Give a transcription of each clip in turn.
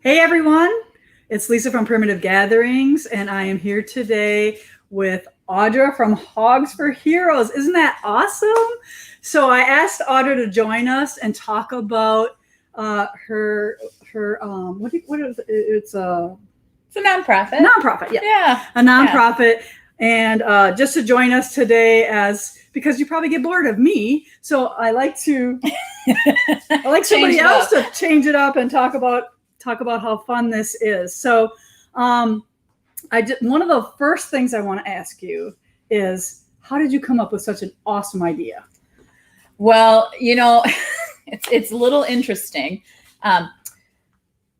Hey everyone, it's Lisa from Primitive Gatherings, and I am here today with Audra from Hogs for Heroes. Isn't that awesome? So I asked Audra to join us and talk about her it's a nonprofit. Nonprofit, yeah, a nonprofit, and just to join us today because you probably get bored of me, so I like somebody else to change it up and talk about how fun this is. So one of the first things I want to ask you is, how did you come up with such an awesome idea? Well, it's a little interesting.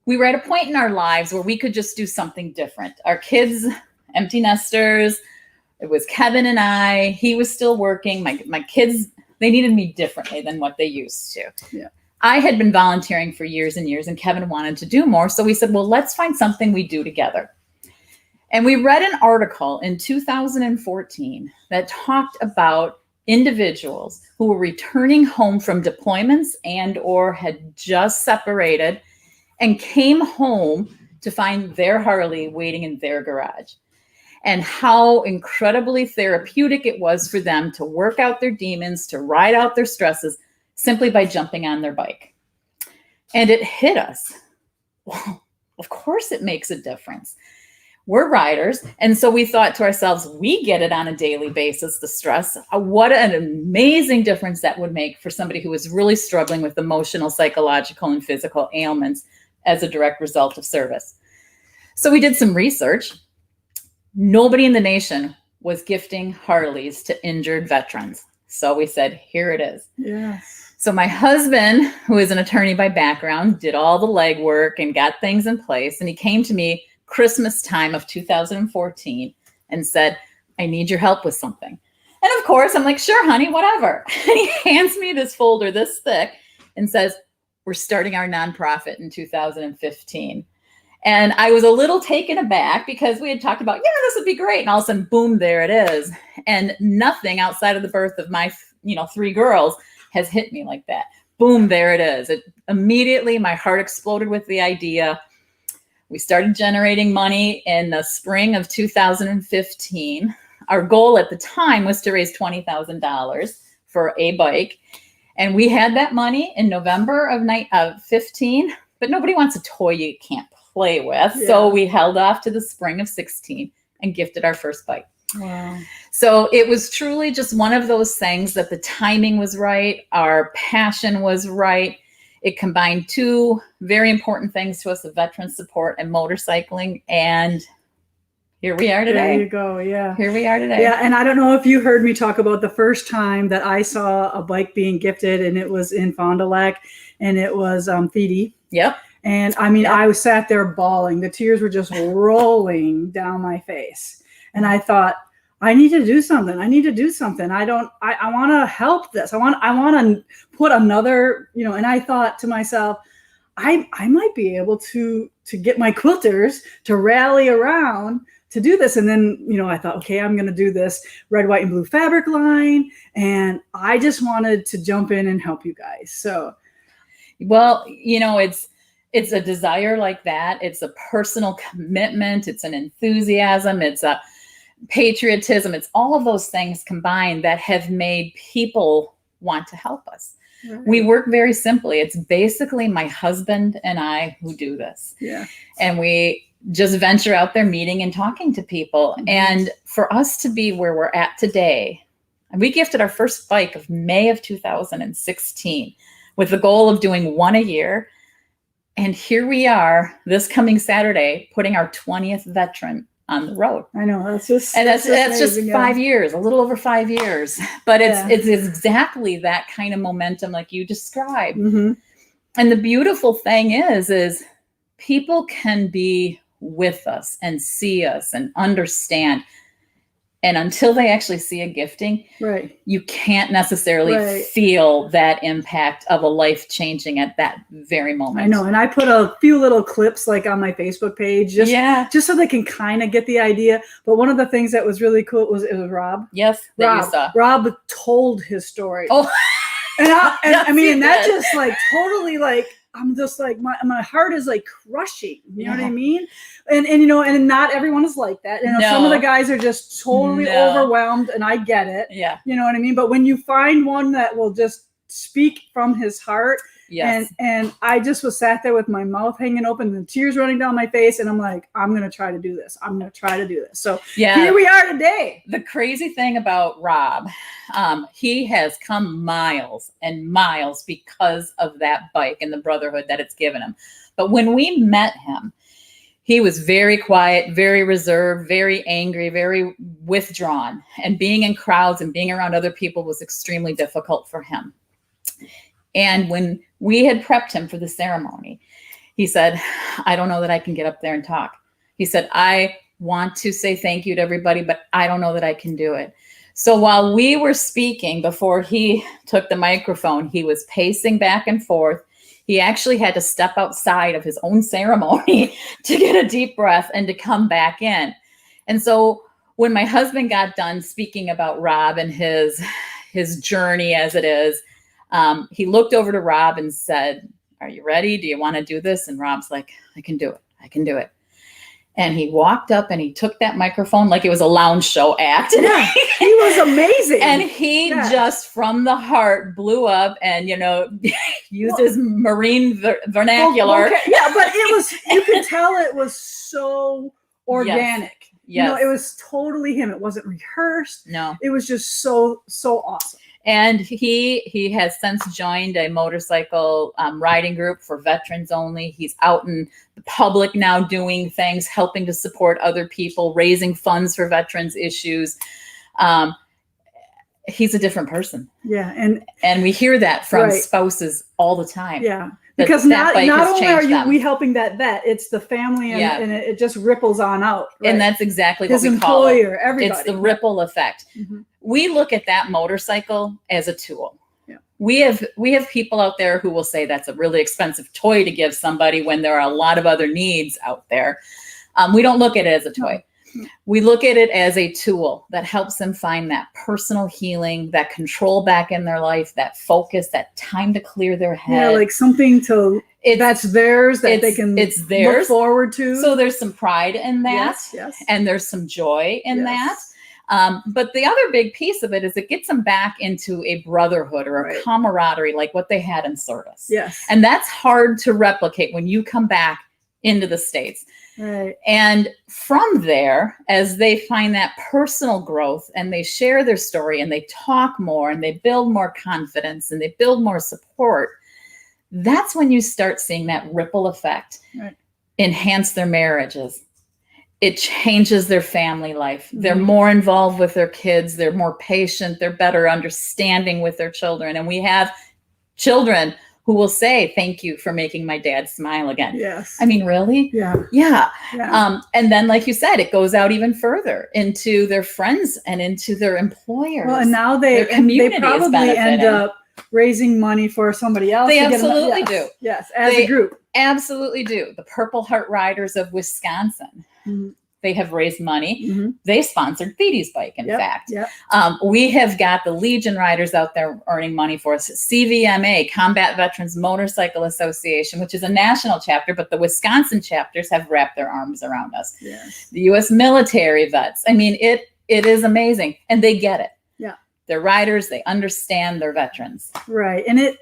We were at a point in our lives where we could just do something different. Our kids, empty nesters, it was Kevin and I. He was still working. My kids, they needed me differently than what they used to. Yeah. I had been volunteering for years and years, and Kevin wanted to do more. So we said, well, let's find something we do together. And we read an article in 2014 that talked about individuals who were returning home from deployments and or had just separated and came home to find their Harley waiting in their garage, and how incredibly therapeutic it was for them to work out their demons, to ride out their stresses, simply by jumping on their bike. And it hit us. Well, of course it makes a difference. We're riders. And so we thought to ourselves, we get it on a daily basis, the stress. What an amazing difference that would make for somebody who is really struggling with emotional, psychological, and physical ailments as a direct result of service. So we did some research. Nobody in the nation was gifting Harleys to injured veterans. So we said, here it is. Yes. So my husband, who is an attorney by background, did all the legwork and got things in place. And he came to me Christmas time of 2014 and said, I need your help with something. And of course, I'm like, sure, honey, whatever. And he hands me this folder this thick and says, we're starting our nonprofit in 2015. And I was a little taken aback because we had talked about, this would be great. And all of a sudden, boom, there it is. And nothing outside of the birth of my, 3 girls has hit me like that. Boom, there it is. It immediately, my heart exploded with the idea. We started generating money in the spring of 2015. Our goal at the time was to raise $20,000 for a bike. And we had that money in November of 15, but nobody wants a toy you can't play with. Yeah. So we held off to the spring of 16 and gifted our first bike. Wow. So it was truly just one of those things that the timing was right. Our passion was right. It combined 2 very important things to us, the veteran support and motorcycling. And here we are today. There you go. Yeah. Here we are today. Yeah. And I don't know if you heard me talk about the first time that I saw a bike being gifted, and it was in Fond du Lac, and it was Thede. Yep. And I mean, I was sat there bawling. The tears were just rolling down my face. And I thought, I need to do something. I want to help this. I want to put another, and I thought to myself, I might be able to get my quilters to rally around to do this. And then, I thought, okay, I'm going to do this red, white, and blue fabric line. And I just wanted to jump in and help you guys. So, well, it's a desire like that. It's a personal commitment. It's an enthusiasm. It's a patriotism. It's all of those things combined that have made people want to help us. Right. We work very simply. It's basically my husband and I who do this. Yeah. And we just venture out there meeting and talking to people. Mm-hmm. And for us to be where we're at today, and we gifted our first bike of May of 2016 with the goal of doing 1 a year. And here we are this coming Saturday, putting our 20th veteran on the road. I know, that's just 5 years, a little over 5 years, but it's exactly that kind of momentum like you described. Mm-hmm. And the beautiful thing is people can be with us and see us and understand. And until they actually see a gifting, right, you can't necessarily feel that impact of a life changing at that very moment. I know. And I put a few little clips like on my Facebook page, just so they can kind of get the idea. But one of the things that was really cool was Rob. Yes, Rob told his story. Oh, and I mean, that just like totally like I'm just like, my heart is like crushing, you know what I mean? And you know, and not everyone is like that. You know, some of the guys are just totally overwhelmed, and I get it. Yeah. You know what I mean? But when you find one that will just speak from his heart, and I just was sat there with my mouth hanging open and the tears running down my face. And I'm like, I'm going to try to do this. I'm going to try to do this. So here we are today. The crazy thing about Rob, he has come miles and miles because of that bike and the brotherhood that it's given him. But when we met him, he was very quiet, very reserved, very angry, very withdrawn. And being in crowds and being around other people was extremely difficult for him. And when we had prepped him for the ceremony, he said, I don't know that I can get up there and talk. He said, I want to say thank you to everybody, but I don't know that I can do it. So while we were speaking, before he took the microphone, he was pacing back and forth. He actually had to step outside of his own ceremony to get a deep breath and to come back in. And so when my husband got done speaking about Rob and his journey as it is, he looked over to Rob and said, are you ready? Do you want to do this? And Rob's like, I can do it. I can do it. And he walked up and he took that microphone like it was a lounge show act. Yeah, he was amazing. And he just from the heart blew up and, you know, used his Marine vernacular. Yeah, but it was, you could tell it was so organic. You know, it was totally him. It wasn't rehearsed. No. It was just so awesome. And he has since joined a motorcycle riding group for veterans only. He's out in the public now doing things, helping to support other people, raising funds for veterans issues. He's a different person. Yeah. And we hear that from spouses all the time. Yeah. Because not only are we helping that vet, it's the family and it just ripples on out. Right? And that's exactly his what we call it. Everybody. It's the ripple effect. Mm-hmm. We look at that motorcycle as a tool. Yeah. We have people out there who will say that's a really expensive toy to give somebody when there are a lot of other needs out there. We don't look at it as a toy. No. We look at it as a tool that helps them find that personal healing, that control back in their life, that focus, that time to clear their head. Yeah, like something that's theirs, that they can look forward to. So there's some pride in that. Yes. And there's some joy in that. But the other big piece of it is it gets them back into a brotherhood or a camaraderie, like what they had in service. Yes. And that's hard to replicate when you come back into the States. Right. And from there, as they find that personal growth and they share their story and they talk more and they build more confidence and they build more support, that's when you start seeing that ripple effect enhance their marriages. It changes their family life. Mm-hmm. They're more involved with their kids. They're more patient. They're better understanding with their children. And we have children who will say, thank you for making my dad smile again. Yes. I mean, really? Yeah. Yeah. And then, like you said, it goes out even further into their friends and into their employers. Well, and now they probably end up raising money for somebody else. They absolutely do. Yes, as a group. Absolutely do. The Purple Heart Riders of Wisconsin. Mm-hmm. They have raised money. Mm-hmm. They sponsored Theedy's bike, in fact. Yep. We have got the Legion Riders out there earning money for us. CVMA, Combat Veterans Motorcycle Association, which is a national chapter, but the Wisconsin chapters have wrapped their arms around us. Yes. The U.S. military vets. I mean, it is amazing. And they get it. Yeah. They're riders. They understand their veterans. Right. And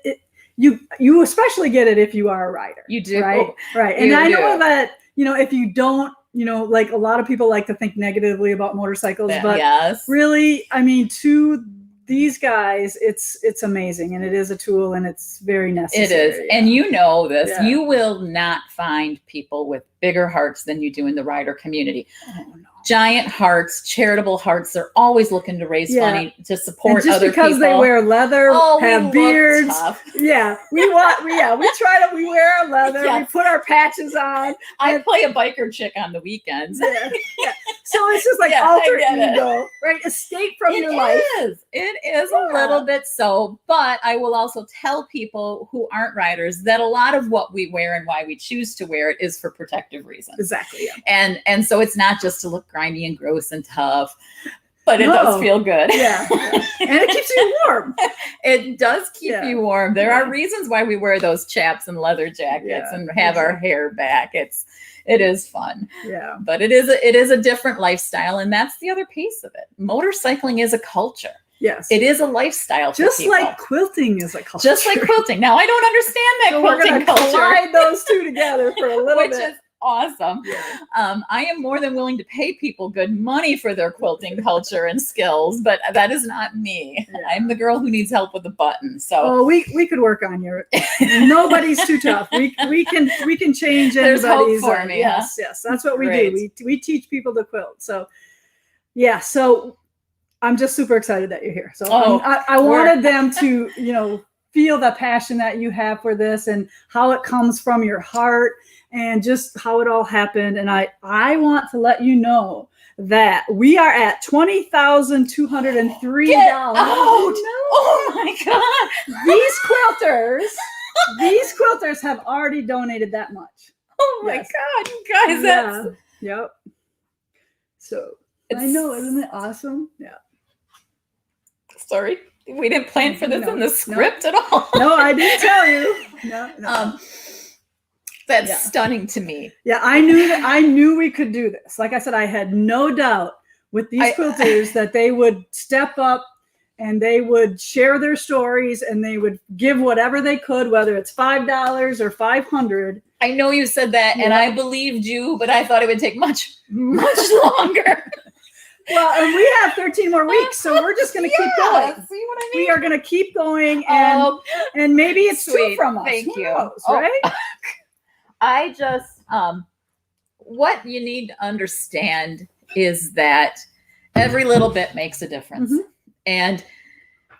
you especially get it if you are a rider. You do. Right. Right. And I know that, if you don't, like a lot of people like to think negatively about motorcycles, but really, I mean, to these guys, it's amazing, and it is a tool, and it's very necessary. It is. Yeah. And you know this, you will not find people with bigger hearts than you do in the rider community. Oh, no. Giant hearts, charitable hearts. They're always looking to raise money to support other people. Just because they wear leather, have beards. Yeah, we wear our leather. Yes. We put our patches on. I play a biker chick on the weekends. Yeah. So it's just like alter ego, right? Escape from your life. It is a little bit so, but I will also tell people who aren't riders that a lot of what we wear and why we choose to wear it is for protective reasons. Exactly. Yeah. And so it's not just to look grimy and gross and tough, but it does No. feel good. Yeah. And it keeps you warm. It does keep Yeah. you warm. There Yeah. are reasons why we wear those chaps and leather jackets Yeah, and have our hair back. It is fun. Yeah. But it is a different lifestyle, and that's the other piece of it. Motorcycling is a culture. Yes. It is a lifestyle for Just people. like quilting is a culture. Just like quilting. Now I don't understand that So we're quilting gonna culture, collide those two together for a little which bit. is awesome. Yeah. I am more than willing to pay people good money for their quilting culture and skills, but that is not me. Yeah. I'm the girl who needs help with the button. So Oh, we could work on you. Nobody's too tough. We can change There's hope anybody's. for me, yes, yes. That's what we Great. do. We teach people to quilt. So yeah. So I'm just super excited that you're here. So I wanted them to, feel the passion that you have for this and how it comes from your heart and just how it all happened. And I want to let you know that we are at $20,203. Get out! Oh my God! These quilters have already donated that much. Oh my Yes. God, you guys! That's Yep. So I know, isn't it awesome? Yeah. Sorry, we didn't plan for this No, in the script at all. No, I didn't tell you. No. That's stunning to me. Yeah, I knew we could do this. Like I said, I had no doubt with these quilters that they would step up and they would share their stories and they would give whatever they could, whether it's $5 or $500. I know you said that, and I believed you, but I thought it would take much, much longer. Well, and we have 13 more weeks, so we're just going to keep going. See what I mean? We are going to keep going, and maybe it's sweet. two from us. Thank Who you. knows, right? I just, what you need to understand is that every little bit makes a difference. Mm-hmm. And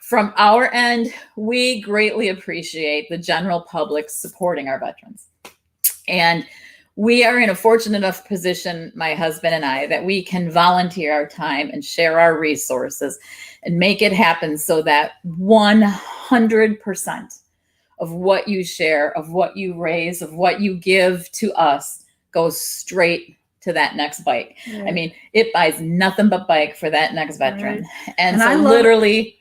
from our end, we greatly appreciate the general public supporting our veterans. And we are in a fortunate enough position, my husband and I, that we can volunteer our time and share our resources and make it happen so that 100% of what you share, of what you raise, of what you give to us goes straight to that next bike. Right. I mean, it buys nothing but bike for that next veteran. Right. And so I literally,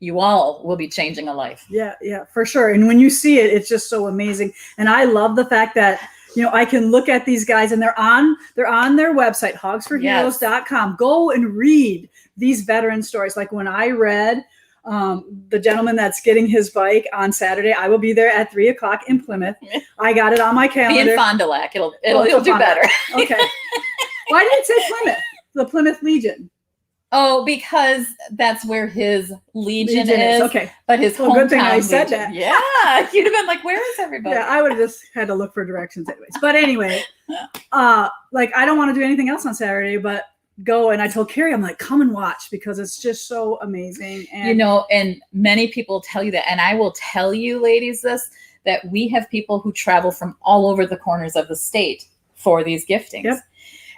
you all will be changing a life. Yeah, for sure. And when you see it, it's just so amazing. And I love the fact that, I can look at these guys and they're on their website, hogsforheroes.com. Go and read these veteran stories. Like when I read the gentleman that's getting his bike on Saturday, I will be there at 3:00 in Plymouth. I got it on my calendar. Be in Fond du Lac. It'll do better. Okay. Why did it say Plymouth? The Plymouth Legion. Oh, because that's where his Legion is. Okay. But his hometown good thing I said Legion. that. Yeah. You'd have been like, where is everybody? Yeah, I would have just had to look for directions anyways. But anyway, I don't want to do anything else on Saturday, but go. And I told Kori, I'm like, come and watch because it's just so amazing. And and many people tell you that. And I will tell you, ladies, that we have people who travel from all over the corners of the state for these giftings. Yep.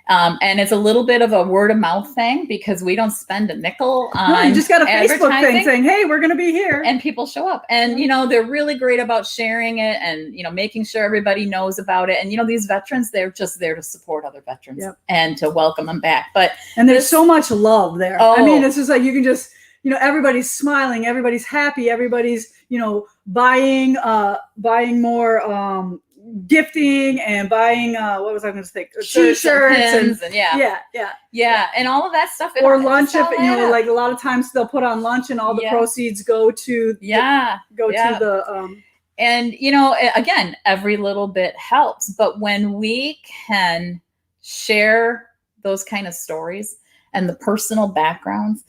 And it's a little bit of a word of mouth thing because we don't spend a nickel on no, you just got a Facebook advertising. thing saying, hey, we're going to be here. And people show up. And, they're really great about sharing it and, making sure everybody knows about it. And, these veterans, they're just there to support other veterans and to welcome them back. And there's so much love there. Oh. I mean, it's just like you can just, everybody's smiling, everybody's happy, everybody's, buying more gifting and buying what was I going to say? T-shirts and yeah, and all of that stuff. Or lunch, if like a lot of times they'll put on lunch and all the proceeds go to the and again, every little bit helps. But when we can share those kind of stories and the personal backgrounds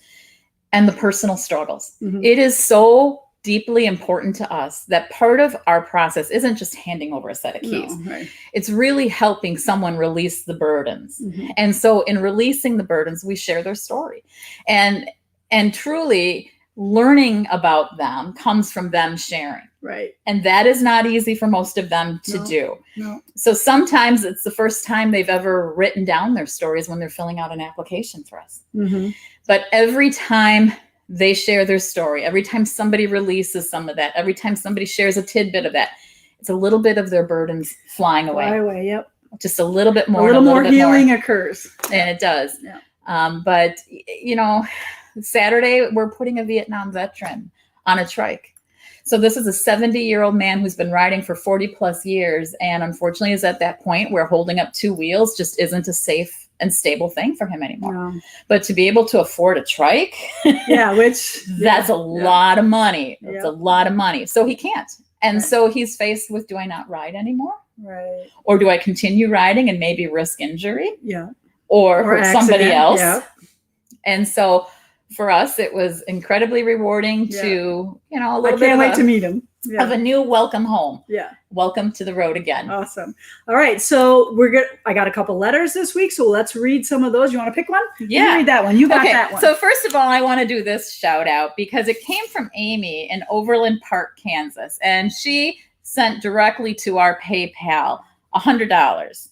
and the personal struggles, it is so deeply important to us that part of our process isn't just handing over a set of keys. No, right. It's really helping someone release the burdens. And so in releasing the burdens, we share their story. And truly learning about them comes from them sharing. Right. And that is not easy for most of them to do. No. So sometimes it's the first time they've ever written down their stories when they're filling out an application for us. But every time they share their story, every time somebody releases some of that, every time somebody shares a tidbit of that, it's a little bit of their burdens flying away. Yep. Just a little bit more. A little more healing occurs. And it does. Yeah. But, you know, Saturday, we're putting a Vietnam veteran on a trike. So this is a 70-year-old man who's been riding for 40 plus years. And unfortunately is at that point where holding up two wheels just isn't a safe and stable thing for him anymore. No. But to be able to afford a trike, Yeah, which that's a lot of money. That's Yeah. a lot of money. So he can't. And Right. so he's faced with, do I not ride anymore? Right. Or do I continue riding and maybe risk injury Yeah. or hurt somebody accident. else? Yeah. And so for us, it was incredibly rewarding Yeah. to, you know, a I little bit can't wait of to meet him. of Yeah. a new welcome home. Yeah. Welcome to the road again. Awesome. All right. So I got a couple letters this week. So let's read some of those. You want to pick one? You read that one. You got that one. So first of all, I want to do this shout out because it came from Amy in Overland Park, Kansas, and she sent directly to our PayPal $100.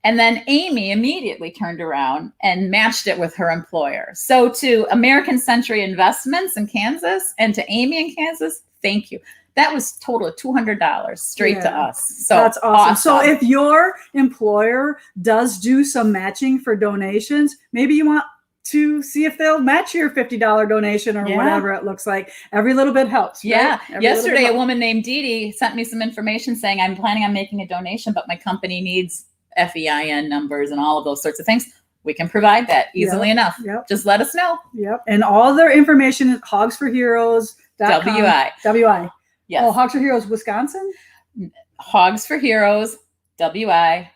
And then Amy immediately turned around and matched it with her employer. So to American Century Investments in Kansas and to Amy in Kansas, thank you. That was total of $200 straight to us. So that's awesome. So if your employer does do some matching for donations, maybe you want to see if they'll match your $50 donation or whatever it looks like. Every little bit helps. Yeah. Right? Yesterday, a woman named Dee Dee sent me some information saying, I'm planning on making a donation, but my company needs FEIN numbers and all of those sorts of things. We can provide that easily enough. Yep. Just let us know. Yep. And all their information is hogsforheroes.com. WI. WI. Yes. Oh, Hogs for Heroes, Wisconsin? Hogs for Heroes, WI.org.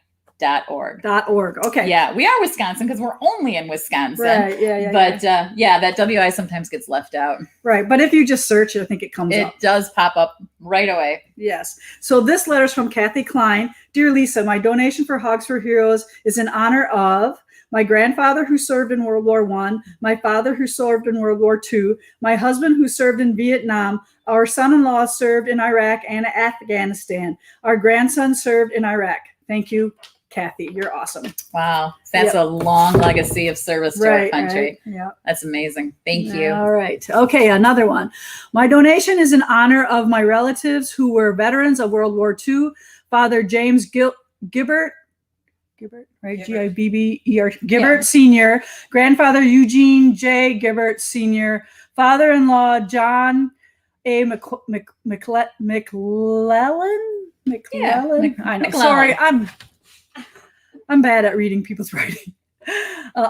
.org. Okay. Yeah, we are Wisconsin because we're only in Wisconsin. Right. Yeah. But that WI sometimes gets left out. Right. But if you just search it, I think it comes up. It does pop up right away. Yes. So this letter is from Kathy Klein. Dear Lisa, my donation for Hogs for Heroes is in honor of my grandfather who served in World War I, my father who served in World War II, my husband who served in Vietnam, our son-in-law served in Iraq and Afghanistan, our grandson served in Iraq. Thank you, Kathy. You're awesome. Wow. That's a long legacy of service to our country. Right. Yeah. That's amazing. Thank you. All right. Okay, another one. My donation is in honor of my relatives who were veterans of World War II, Father James Gibbert, right? Gibbert, Gibbert Sr., grandfather Eugene J. Gibbert Sr., father-in-law John A. McClellan. I know. McClellan. Sorry, I'm bad at reading people's writing.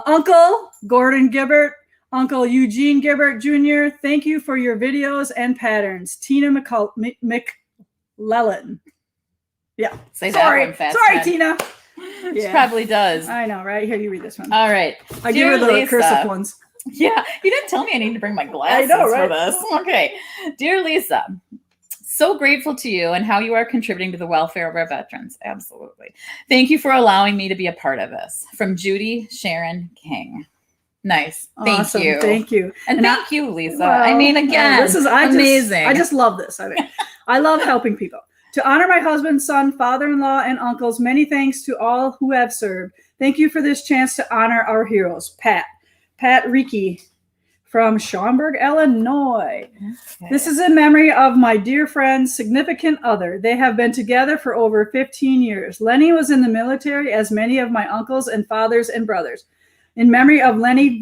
Uncle Gordon Gibbert, Uncle Eugene Gibbert Jr., thank you for your videos and patterns. Tina McClellan. Yeah. Say that one fast. Sorry, Tina. She probably does. I know, right? Here, you read this one. All right. I give her the cursive ones. Yeah. You didn't tell me I need to bring my glasses for this. Okay. Dear Lisa, so grateful to you and how you are contributing to the welfare of our veterans. Absolutely. Thank you for allowing me to be a part of this. From Judy Sharon King. Nice. Thank you. Thank you. And thank you, Lisa. Well, I mean, again, this is amazing. I just love this. I mean, I love helping people. To honor my husband, son, father-in-law, and uncles, many thanks to all who have served. Thank you for this chance to honor our heroes. Pat Ricci from Schaumburg, Illinois. Okay. This is in memory of my dear friend's significant other. They have been together for over 15 years. Lenny was in the military, as many of my uncles and fathers and brothers. In memory of Lenny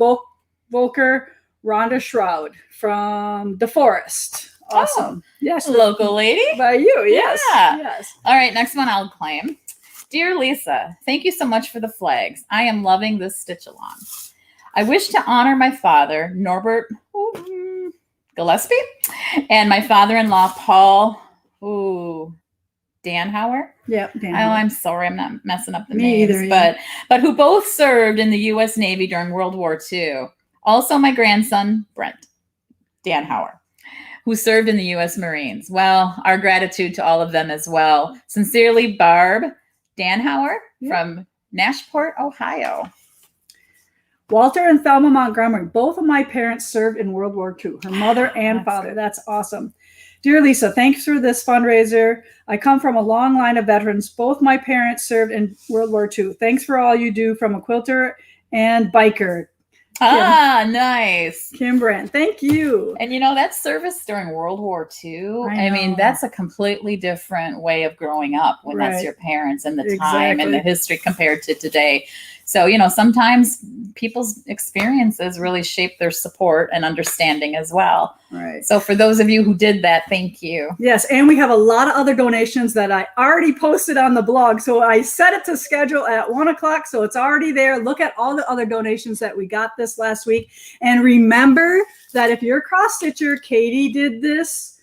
Volker, Rhonda Shroud from DeForest. Awesome. Oh, yes. Local lady. By you. Yes. Yeah. Yes. All right. Next one I'll claim. Dear Lisa, thank you so much for the flags. I am loving this stitch along. I wish to honor my father, Norbert Gillespie, and my father-in-law, Paul Danhauer. Yep. Oh, I'm sorry. I'm not messing up the names. Either, yeah. But who both served in the U.S. Navy during World War II. Also my grandson, Brent Danhauer, who served in the U.S. Marines. Well, our gratitude to all of them as well. Sincerely, Barb Danhauer from Nashport, Ohio. Walter and Thelma Montgomery. Both of my parents served in World War II, her mother and father. Good. That's awesome. Dear Lisa, thanks for this fundraiser. I come from a long line of veterans. Both my parents served in World War II. Thanks for all you do from a quilter and biker. Nice. Kim Brand. Thank you. And that's service during World War II. I mean, that's a completely different way of growing up when that's your parents and the time and the history compared to today. So, sometimes people's experiences really shape their support and understanding as well. Right. So for those of you who did that, thank you. Yes, and we have a lot of other donations that I already posted on the blog. So I set it to schedule at 1:00, so it's already there. Look at all the other donations that we got this last week. And remember that if you're a cross stitcher, Katie did this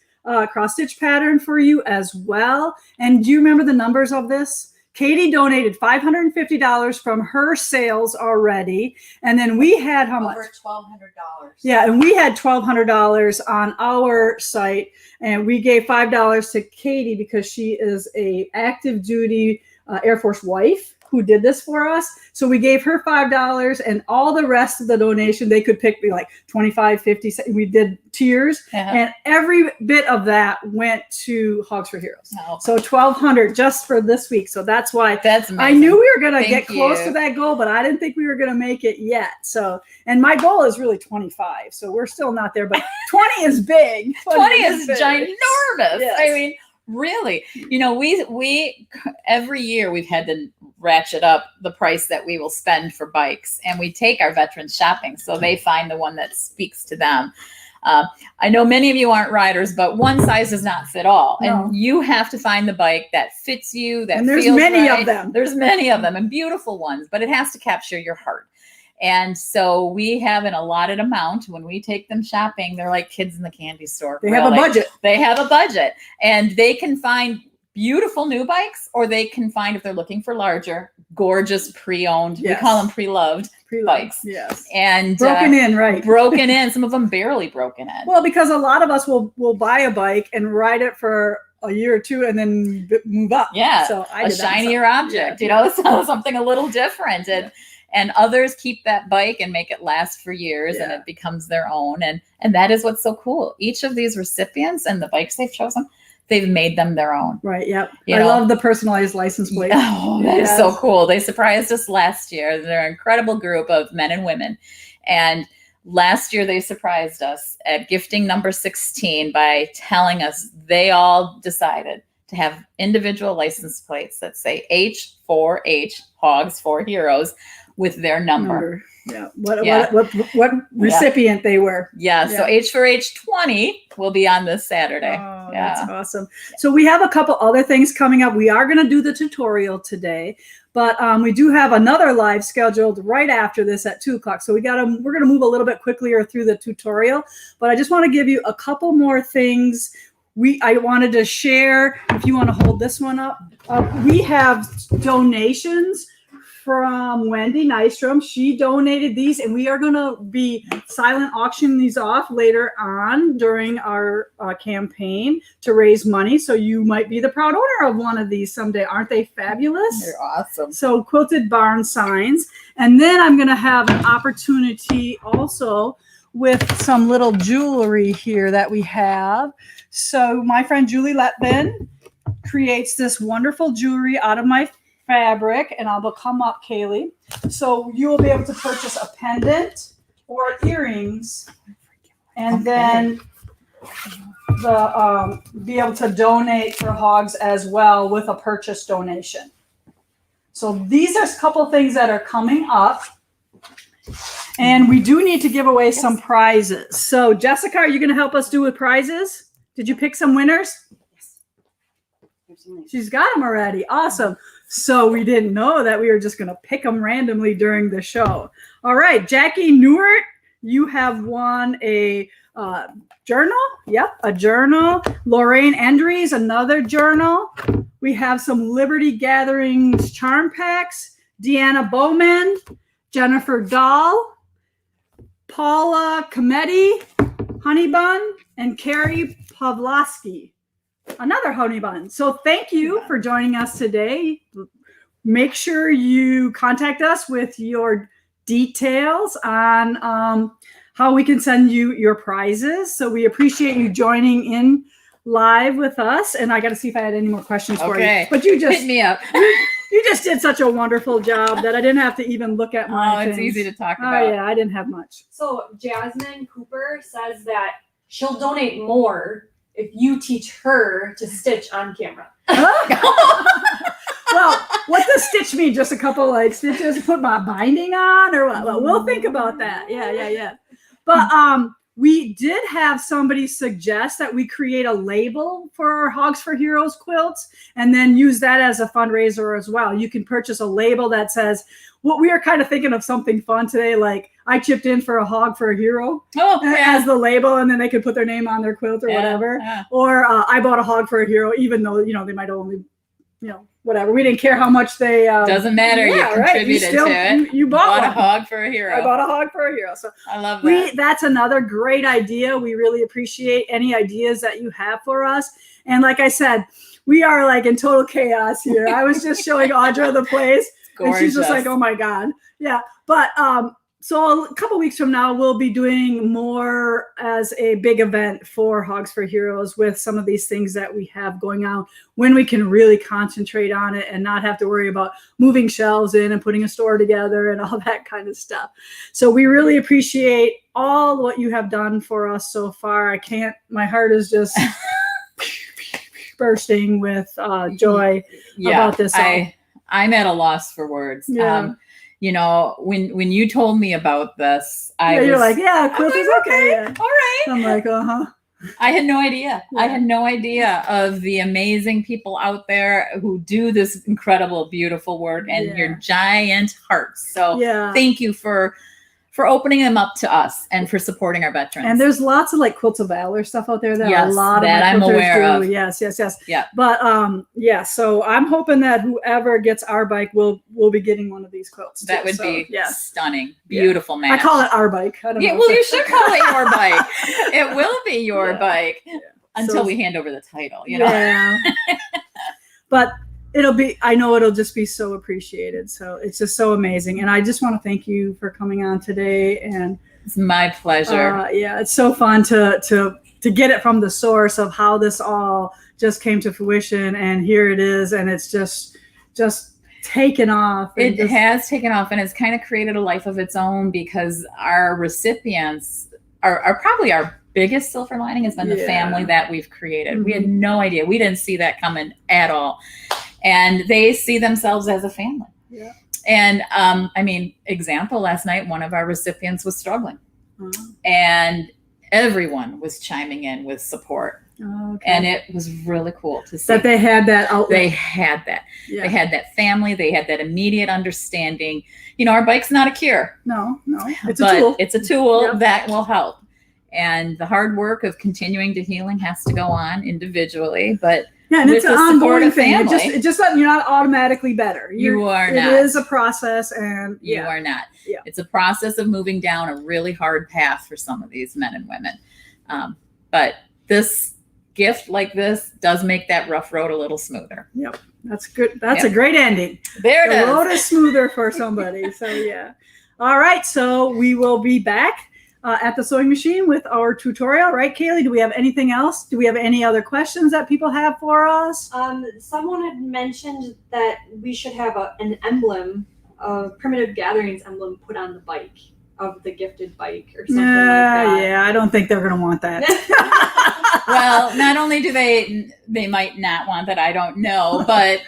cross stitch pattern for you as well. And do you remember the numbers of this? Katie donated $550 from her sales already. And then we had how much? Over $1,200. Yeah, and we had $1,200 on our site. And we gave $5 to Katie because she is a active duty Air Force wife who did this for us. So we gave her $5, and all the rest of the donation, they could pick like 25, 50. We did tiers, and every bit of that went to Hogs for Heroes. Oh. So $1,200 just for this week. So that's why that's amazing. I knew we were going to get close you. to that goal, but I didn't think we were going to make it yet. So, and my goal is really 25. So we're still not there, but 20 is big. 20 is big. ginormous. Yes. I mean, really, we every year we've had to ratchet up the price that we will spend for bikes, and we take our veterans shopping so they find the one that speaks to them. I know many of you aren't riders, but one size does not fit all. No. And you have to find the bike that fits you, that and there's feels many right. of them. There's many of them, and beautiful ones, but it has to capture your heart. And so we have an allotted amount. When we take them shopping, they're like kids in the candy store. They have a budget. They have a budget, and they can find beautiful new bikes, or they can find, if they're looking for larger, gorgeous pre-owned. Yes. We call them pre-loved bikes. Yes. And Broken in, right. Broken in. Some of them barely broken in. Well, because a lot of us will buy a bike and ride it for a year or two and then move up. Yeah. So I a did that. shinier object, so something a little different. And others keep that bike and make it last for years, and it becomes their own. And that is what's so cool. Each of these recipients and the bikes they've chosen, they've made them their own. Right. Yep. I love the personalized license plate. Oh, that is so cool. They surprised us last year. They're an incredible group of men and women. And last year they surprised us at gifting number 16 by telling us they all decided to have individual license plates that say H4H, Hogs for Heroes, with their number. Yeah. What recipient they were. Yeah. So H4H20 will be on this Saturday. Oh, that's awesome. So we have a couple other things coming up. We are going to do the tutorial today, but we do have another live scheduled right after this at 2:00. So we're going to move a little bit quicker through the tutorial, but I just want to give you a couple more things. I wanted to share, if you want to hold this one up, we have donations from Wendy Nystrom. She donated these, and we are going to be silent auctioning these off later on during our campaign to raise money. So you might be the proud owner of one of these someday. Aren't they fabulous? They're awesome. So Quilted Barn signs. And then I'm going to have an opportunity also with some little jewelry here that we have. So my friend Julie Letbin creates this wonderful jewelry out of my fabric, and I'll come up, Kaylee. So you will be able to purchase a pendant or earrings, and then be able to donate for Hogs as well with a purchase donation. So these are a couple things that are coming up, and we do need to give away some prizes. So Jessica, are you going to help us do with prizes? Did you pick some winners? Yes. She's got them already. Awesome. So we didn't know that we were just going to pick them randomly during the show. All right, Jackie Newart, you have won a journal. Yep, a journal. Lorraine Endries, another journal. We have some Liberty Gatherings charm packs. Deanna Bowman, Jennifer Dahl, Paula Cometti, Honey Bun, and Carrie Pavlovsky. Another honey bun. So thank you for joining us today. Make sure you contact us with your details on how we can send you your prizes. So we appreciate you joining in live with us. And I got to see if I had any more questions for you. But you just hit me up. You just did such a wonderful job that I didn't have to even look at my it's things. easy to talk about. Oh yeah, I didn't have much. So Jasmine Cooper says that she'll donate more if you teach her to stitch on camera. Well, what does stitch mean? Just a couple like stitches to put my binding on, or what? Well, we'll think about that. Yeah. But we did have somebody suggest that we create a label for our Hogs for Heroes quilts and then use that as a fundraiser as well. You can purchase a label that says, what we are kind of thinking of something fun today, like I chipped in for a Hog for a Hero as the label, and then they could put their name on their quilt or whatever. Yeah. Or I bought a Hog for a Hero, even though, they might only, whatever. We didn't care how much they. Doesn't matter. You contributed to it. You bought a Hog for a Hero. I bought a Hog for a Hero. So I love that. That's another great idea. We really appreciate any ideas that you have for us. And like I said, we are like in total chaos here. I was just showing Audra the place. And she's just like, oh my God. Yeah. But so a couple weeks from now, we'll be doing more as a big event for Hogs for Heroes with some of these things that we have going on when we can really concentrate on it and not have to worry about moving shelves in and putting a store together and all that kind of stuff. So we really appreciate all what you have done for us so far. My heart is just bursting with joy about this. I'm at a loss for words. Yeah. When you told me about this, you're like, Quilt is okay. All right. I'm like, I had no idea. Yeah. I had no idea of the amazing people out there who do this incredible, beautiful work and your giant hearts. So thank you for opening them up to us and for supporting our veterans. And there's lots of like Quilts of Valor stuff out there that a lot of that I'm aware of. Yes. Yeah. But so I'm hoping that whoever gets our bike will be getting one of these quilts. That would be stunning. Beautiful match. I call it our bike. I don't know. Well, you should call it your bike. It will be your bike until we hand over the title, Yeah. But I know it'll just be so appreciated. So it's just so amazing. And I just want to thank you for coming on today. And it's my pleasure. It's so fun to get it from the source of how this all just came to fruition. And here it is. And it's just taken off. It has taken off, and it's kind of created a life of its own, because our recipients are probably our biggest silver lining has been the family that we've created. Mm-hmm. We had no idea. We didn't see that coming at all. And they see themselves as a family. Yeah. And example, last night, one of our recipients was struggling. Mm-hmm. And everyone was chiming in with support. Oh, okay. And it was really cool to see. That they had that outlet. They had that. Yeah. They had that family. They had that immediate understanding. Our bike's not a cure. No. It's a tool. It's a tool that will help. And the hard work of continuing to healing has to go on individually, but and it's an ongoing thing. It just you're not automatically better. You are not. It is a process, and you are not. Yeah. It's a process of moving down a really hard path for some of these men and women. But this gift like this does make that rough road a little smoother. Yep. That's good. That's a great ending. There it is. The road is smoother for somebody. So All right. So we will be back at the sewing machine with our tutorial, right, Kaylee? Do we have anything else? Do we have any other questions that people have for us? Someone had mentioned that we should have an emblem, a Primitive Gatherings emblem put on the bike of the gifted bike or something like that. Yeah, I don't think they're going to want that. Well, not only do they might not want that, I don't know, but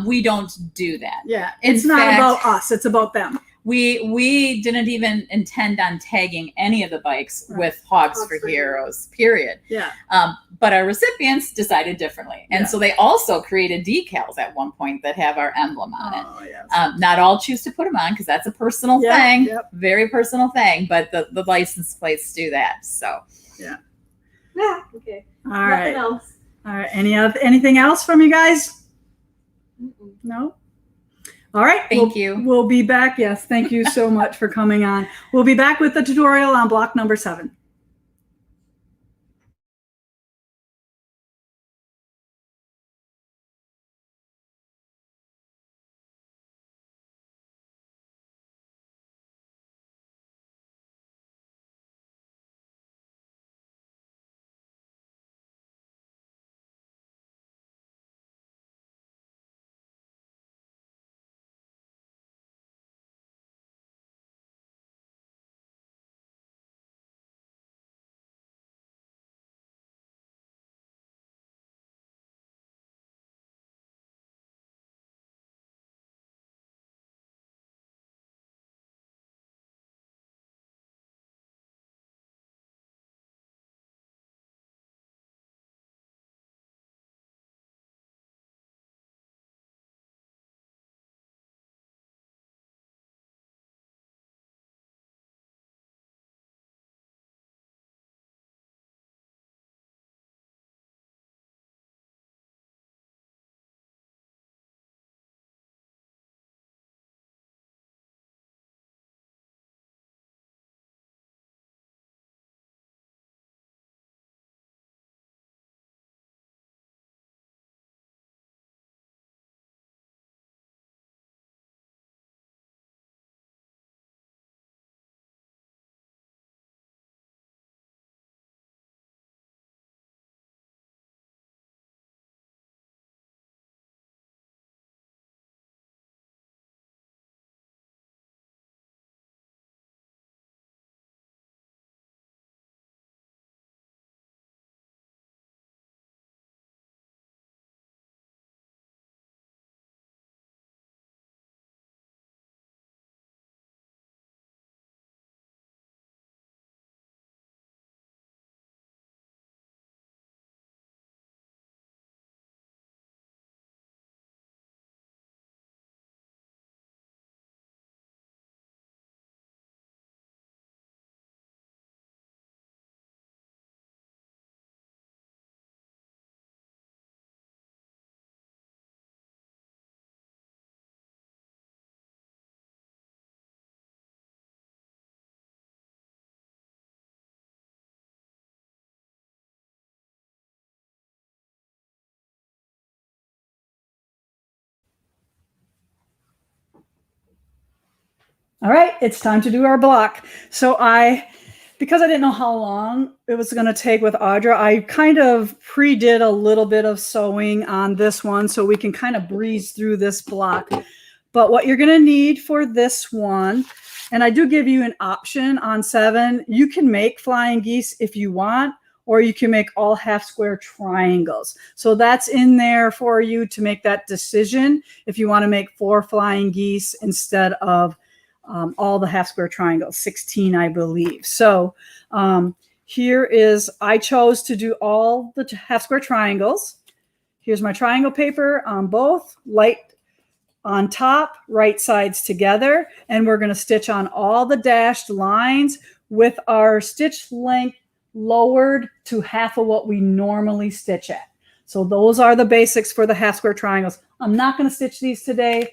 we don't do that. Yeah, it's not about us, it's about them. We didn't even intend on tagging any of the bikes with Hogs for Heroes, period. Yeah. But our recipients decided differently. And so they also created decals at one point that have our emblem on it. Yes. Not all choose to put them on because that's a personal thing, very personal thing, but the license plates do that. So. Yeah, okay. All right. Nothing else. All right. Anything else from you guys? Mm-mm. No? All right. Thank you. We'll be back. Yes. Thank you so much for coming on. We'll be back with the tutorial on block number 7. All right, it's time to do our block. So because I didn't know how long it was going to take with Audra, I kind of pre-did a little bit of sewing on this one so we can kind of breeze through this block. But what you're going to need for this one, and I do give you an option on 7, you can make flying geese if you want, or you can make all half square triangles. So that's in there for you to make that decision if you want to make 4 flying geese instead of all the half square triangles, 16, I believe. So here is, I chose to do all the half square triangles. Here's my triangle paper on both, light on top, right sides together. And we're going to stitch on all the dashed lines with our stitch length lowered to half of what we normally stitch at. So those are the basics for the half square triangles. I'm not going to stitch these today.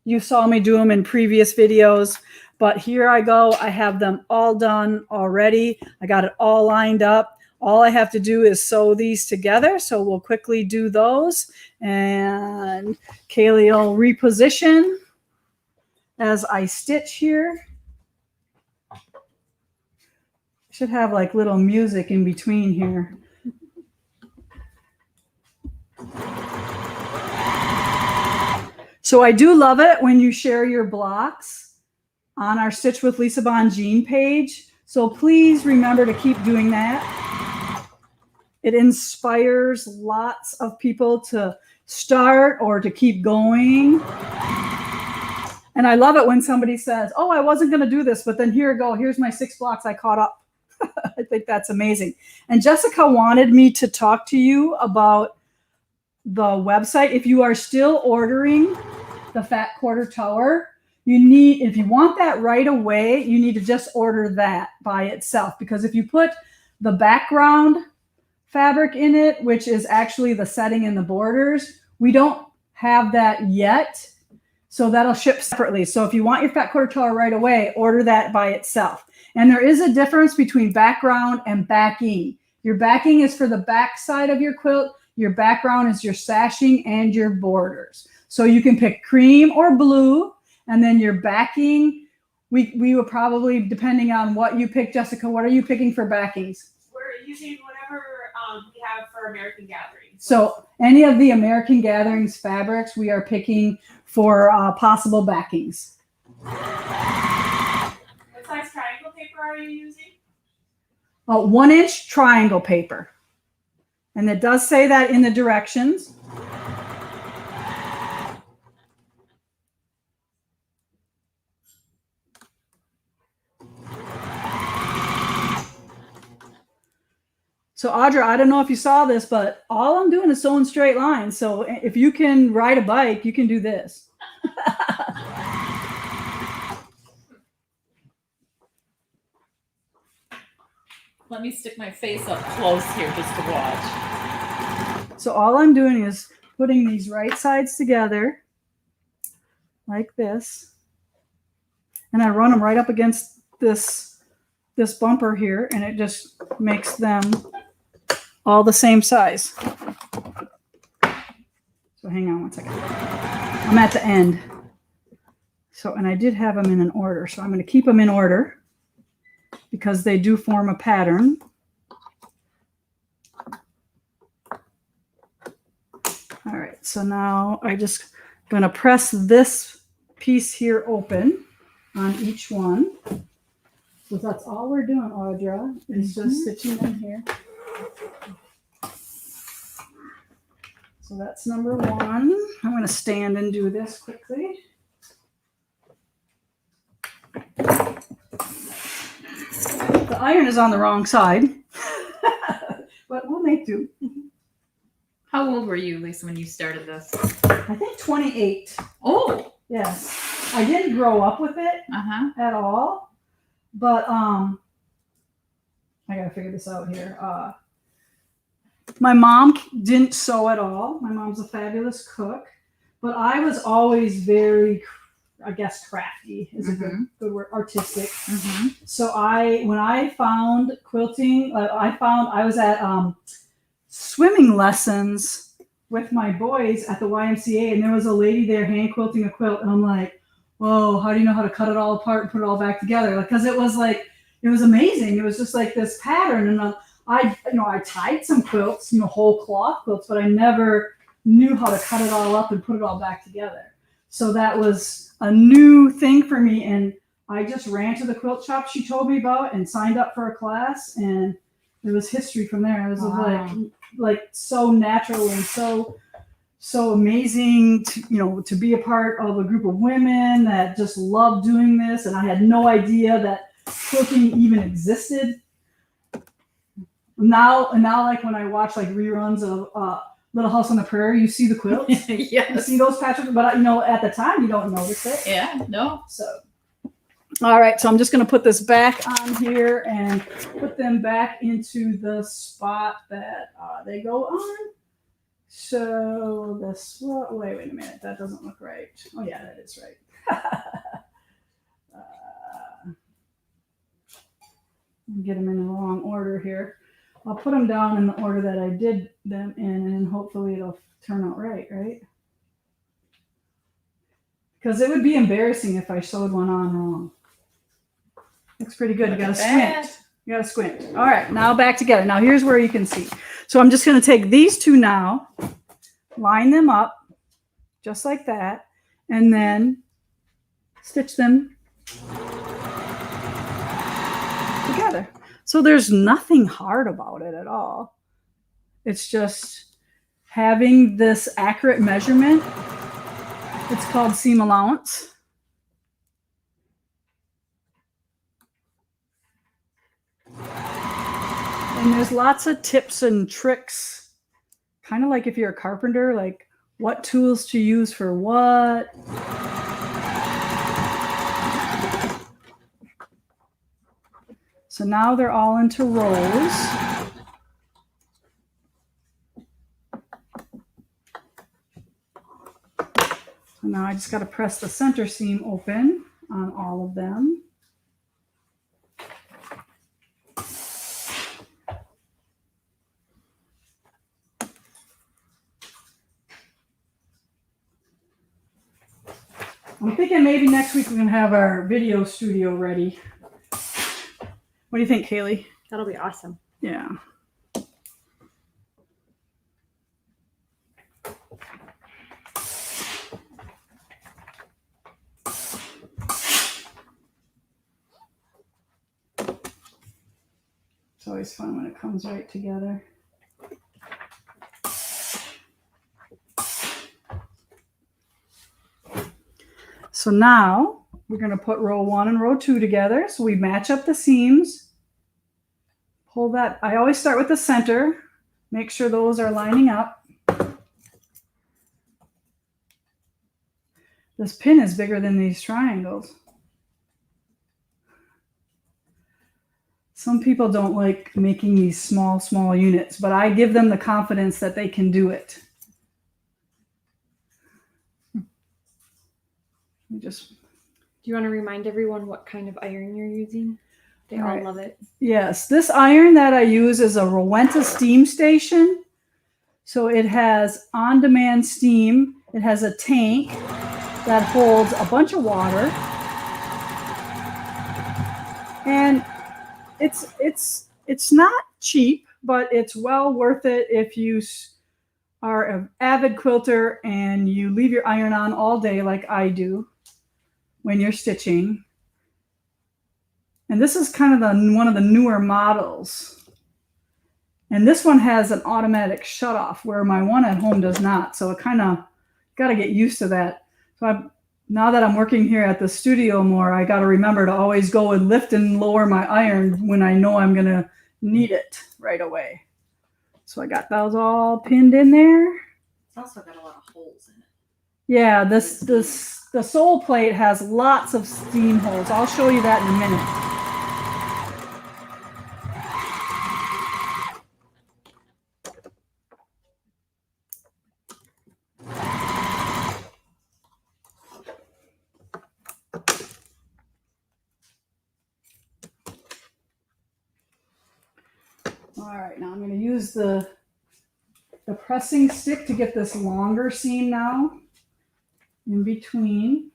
You saw me do them in previous videos, but here I go. I have them all done already. I got it all lined up. All I have to do is sew these together. So we'll quickly do those. And Kaylee will reposition as I stitch here. Should have like little music in between here. So I do love it when you share your blocks on our Stitch with Lisa Bongean page. So please remember to keep doing that. It inspires lots of people to start or to keep going. And I love it when somebody says, oh, I wasn't going to do this, but then here I go. Here's my 6 blocks I caught up. I think that's amazing. And Jessica wanted me to talk to you about the website. If you are still ordering the Fat Quarter Tower, if you want that right away, you need to just order that by itself. Because if you put the background fabric in it, which is actually the setting and the borders, we don't have that yet. So that'll ship separately. So if you want your Fat Quarter Tower right away, order that by itself. And there is a difference between background and backing. Your backing is for the back side of your quilt. Your background is your sashing and your borders. So you can pick cream or blue, and then your backing, we will probably, depending on what you pick, Jessica, what are you picking for backings? We're using whatever we have for American Gatherings. So any of the American Gatherings fabrics, we are picking for possible backings. What size triangle paper are you using? 1-inch triangle paper. And it does say that in the directions. So Audra, I don't know if you saw this, but all I'm doing is sewing straight lines. So if you can ride a bike, you can do this. Let me stick my face up close here just to watch. So all I'm doing is putting these right sides together like this. And I run them right up against this bumper here, and it just makes them all the same size. So hang on one second. I'm at the end. So, and I did have them in an order, so I'm going to keep them in order because they do form a pattern. All right, so now I just going to press this piece here open on each one. So that's all we're doing, Audra, is just stitching in here. So that's number 1. I'm going to stand and do this quickly. The iron is on the wrong side, but we'll make do. How old were you, Lisa, when you started this? I think 28. Oh, Yes. I didn't grow up with it at all, but I gotta figure this out here. My mom didn't sew at all. My mom's a fabulous cook, but I was always very, I guess, crafty is a good word, artistic. So when I found quilting, I was at swimming lessons with my boys at the YMCA, and there was a lady there hand quilting a quilt, and I'm like, whoa, how do you know how to cut it all apart and put it all back together? Because it was amazing. It was just like this pattern. And I tied some quilts, whole cloth quilts, but I never knew how to cut it all up and put it all back together. So that was a new thing for me. And I just ran to the quilt shop she told me about and signed up for a class, and it was history from there. It was like so natural and so amazing to be a part of a group of women that just love doing this. And I had no idea that quilting even existed. Now like when I watch like reruns of Little House on the Prairie, you see the quilts. Yes. You see those patches, but at the time you don't notice it. Yeah, no. So, all right, so I'm just going to put this back on here and put them back into the spot that they go on. So this, wait a minute, that doesn't look right. Oh yeah, that is right. Get them in the wrong order here. I'll put them down in the order that I did them in, and hopefully it'll turn out right? Because it would be embarrassing if I sewed one on wrong. Looks pretty good. You got to squint. You got to squint. All right, now back together. Now here's where you can see. So I'm just going to take these two now, line them up just like that, and then stitch them together. So there's nothing hard about it at all. It's just having this accurate measurement. It's called seam allowance. And there's lots of tips and tricks, kind of like if you're a carpenter, like what tools to use for what. So now they're all into rows. So now I just got to press the center seam open on all of them. I'm thinking maybe next week we're going to have our video studio ready. What do you think, Kaylee? That'll be awesome. Yeah. It's always fun when it comes right together. So now we're going to put row 1 and row 2 together. So we match up the seams. Pull that. I always start with the center. Make sure those are lining up. This pin is bigger than these triangles. Some people don't like making these small units, but I give them the confidence that they can do it. Do you want to remind everyone what kind of iron you're using? They all love it. Yes, this iron that I use is a Rowenta steam station. So it has on-demand steam. It has a tank that holds a bunch of water. And it's not cheap, but it's well worth it if you are an avid quilter and you leave your iron on all day like I do when you're stitching. And this is kind of one of the newer models. And this one has an automatic shutoff where my one at home does not. So it kind of got to get used to that. So now that I'm working here at the studio more, I got to remember to always go and lift and lower my iron when I know I'm going to need it right away. So I got those all pinned in there. It's also got a lot of holes in it. Yeah, the sole plate has lots of steam holes. I'll show you that in a minute. All right, now I'm going to use the pressing stick to get this longer seam now in between.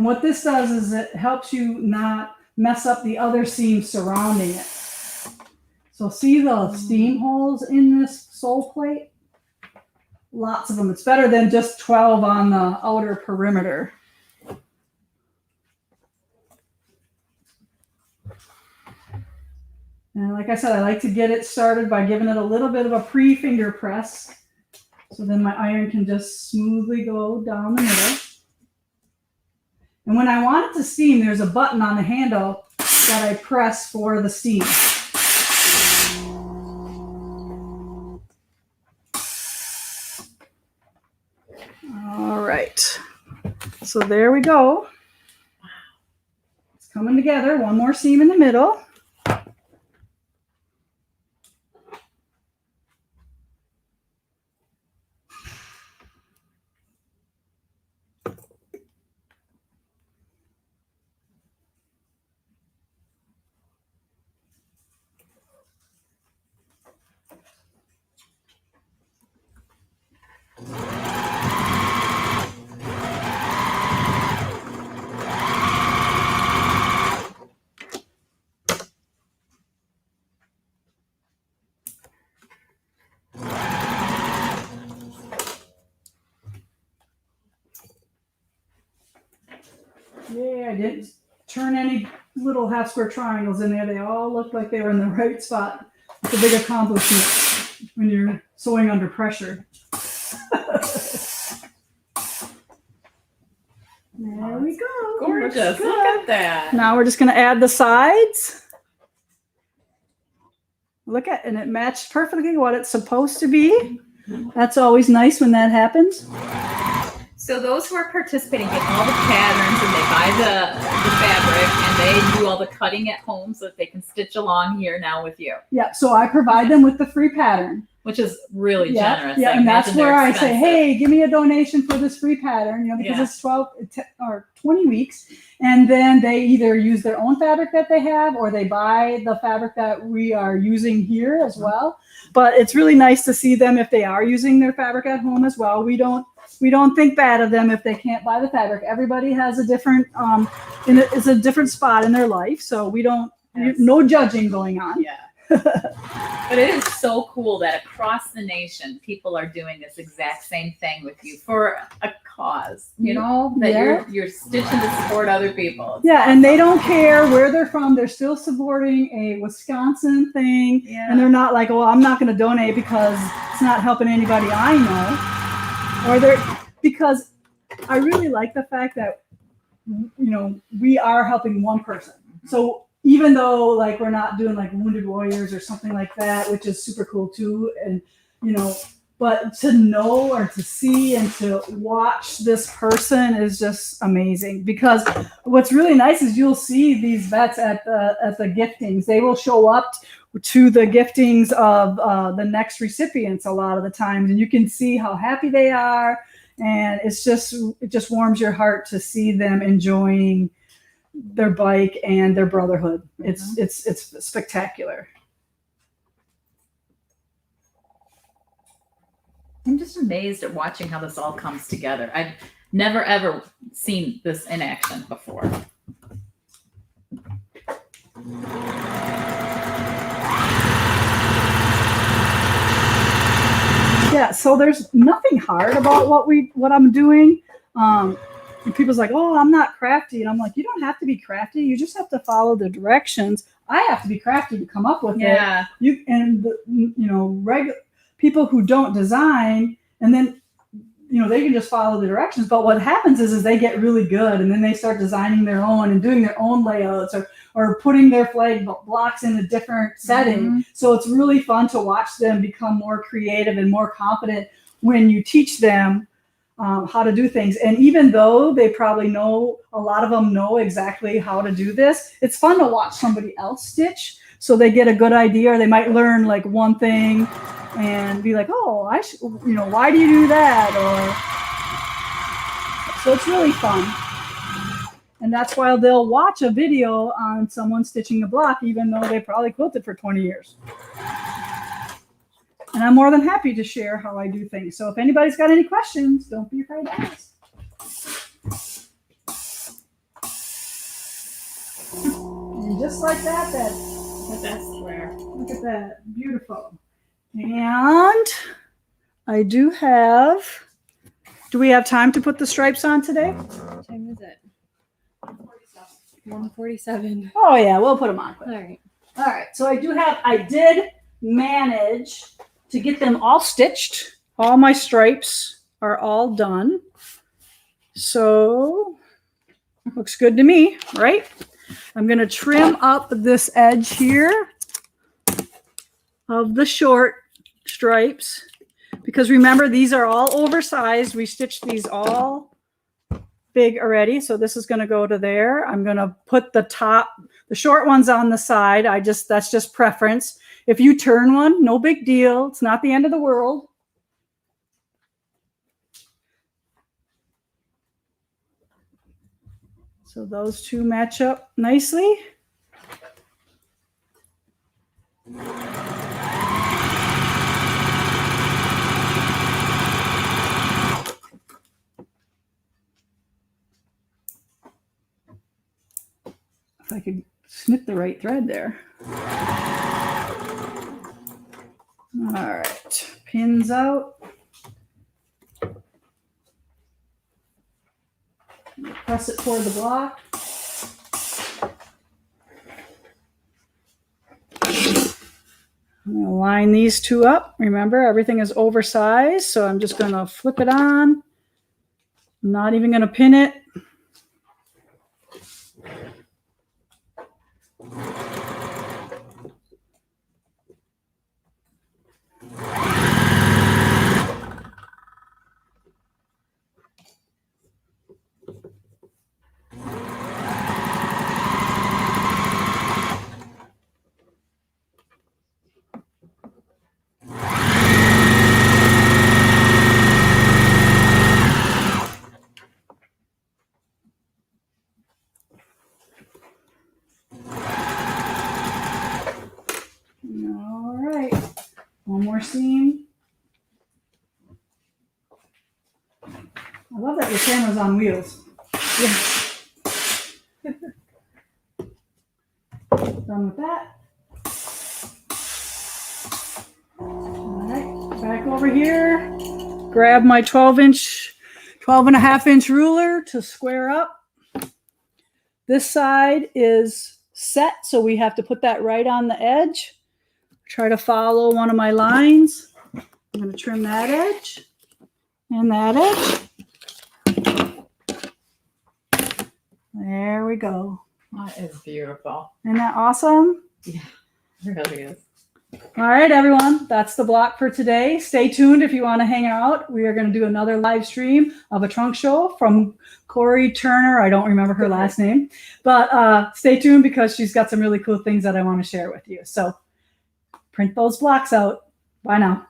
And what this does is it helps you not mess up the other seams surrounding it. So see the steam holes in this sole plate? Lots of them. It's better than just 12 on the outer perimeter. And like I said, I like to get it started by giving it a little bit of a pre-finger press. So then my iron can just smoothly go down the middle. And when I want it to steam, there's a button on the handle that I press for the steam. All right. So there we go. It's coming together. One more seam in the middle. Yeah, I didn't turn any little half square triangles in there. They all looked like they were in the right spot. It's a big accomplishment when you're sewing under pressure. There we go. Gorgeous. Look at that. Now we're just going to add the sides. Look at, and it matched perfectly what it's supposed to be. That's always nice when that happens. So those who are participating get all the patterns and they buy the fabric and they do all the cutting at home so that they can stitch along here now with you. Yeah, so I provide them with the free pattern. Which is really generous. Yeah, I and that's imagine they're where I say, expensive. hey, give me a donation for this free pattern, because Yeah. it's 12 or 20 weeks. And then they either use their own fabric that they have or they buy the fabric that we are using here as well. But it's really nice to see them if they are using their fabric at home as well. We don't think bad of them if they can't buy the fabric. Everybody has a different, it's a different spot in their life. So we don't, no judging going on. Yeah. But it is so cool that across the nation, people are doing this exact same thing with you for a cause, that you're stitching to support other people. Yeah, and they don't care where they're from. They're still supporting a Wisconsin thing. Yeah. And they're not like, oh, I'm not going to donate because it's not helping anybody I know. Because I really like the fact that, we are helping one person. So even though like we're not doing like Wounded Warriors or something like that, which is super cool too, and but to know or to see and to watch this person is just amazing. Because what's really nice is you'll see these vets at the giftings. They will show up to the giftings of the next recipients a lot of the times, and you can see how happy they are, and it just warms your heart to see them enjoying their bike and their brotherhood. It's spectacular. I'm just amazed at watching how this all comes together. I've never ever seen this in action before. Yeah, so there's nothing hard about what I'm doing. And people's like, oh, I'm not crafty. And I'm like, you don't have to be crafty. You just have to follow the directions. I have to be crafty to come up with it. Regular people who don't design, and then, they can just follow the directions. But what happens is they get really good, and then they start designing their own and doing their own layouts or putting their flag blocks in a different setting. Mm-hmm. So it's really fun to watch them become more creative and more confident when you teach them how to do things. And even though they probably know, a lot of them know exactly how to do this, it's fun to watch somebody else stitch so they get a good idea, or they might learn like one thing and be like, oh, why do you do that? So it's really fun. And that's why they'll watch a video on someone stitching a block, even though they probably quilted for 20 years. And I'm more than happy to share how I do things. So if anybody's got any questions, don't be afraid to ask. just like that. That's square. Look at that. Beautiful. And I do have, do we have time to put the stripes on today? What time is it? 1:47. Oh yeah, we'll put them on quick. All right. All right, so I did manage to get them all stitched. All my stripes are all done. So, looks good to me, right? I'm gonna trim up this edge here of the short stripes because remember, these are all oversized. We stitched these all big already. So this is gonna go to there. I'm gonna put the short ones on the side. That's just preference. If you turn one, no big deal. It's not the end of the world. So those two match up nicely. If I could snip the right thread there. All right, pins out. Press it toward the block. I'm going to line these two up. Remember, everything is oversized, so I'm just going to flip it on. I'm not even going to pin it. All right, one more seam. I love that your camera's on wheels. Yeah. Done with that. All right, back over here. Grab my 12 and a half inch ruler to square up. This side is set, so we have to put that right on the edge. Try to follow one of my lines. I'm going to trim that edge and that edge. There we go. That is beautiful. Isn't that awesome? Yeah, it really is. All right, everyone. That's the block for today. Stay tuned if you want to hang out. We are going to do another live stream of a trunk show from Kori Turner. I don't remember her last name, but stay tuned because she's got some really cool things that I want to share with you. So print those blocks out. Bye now.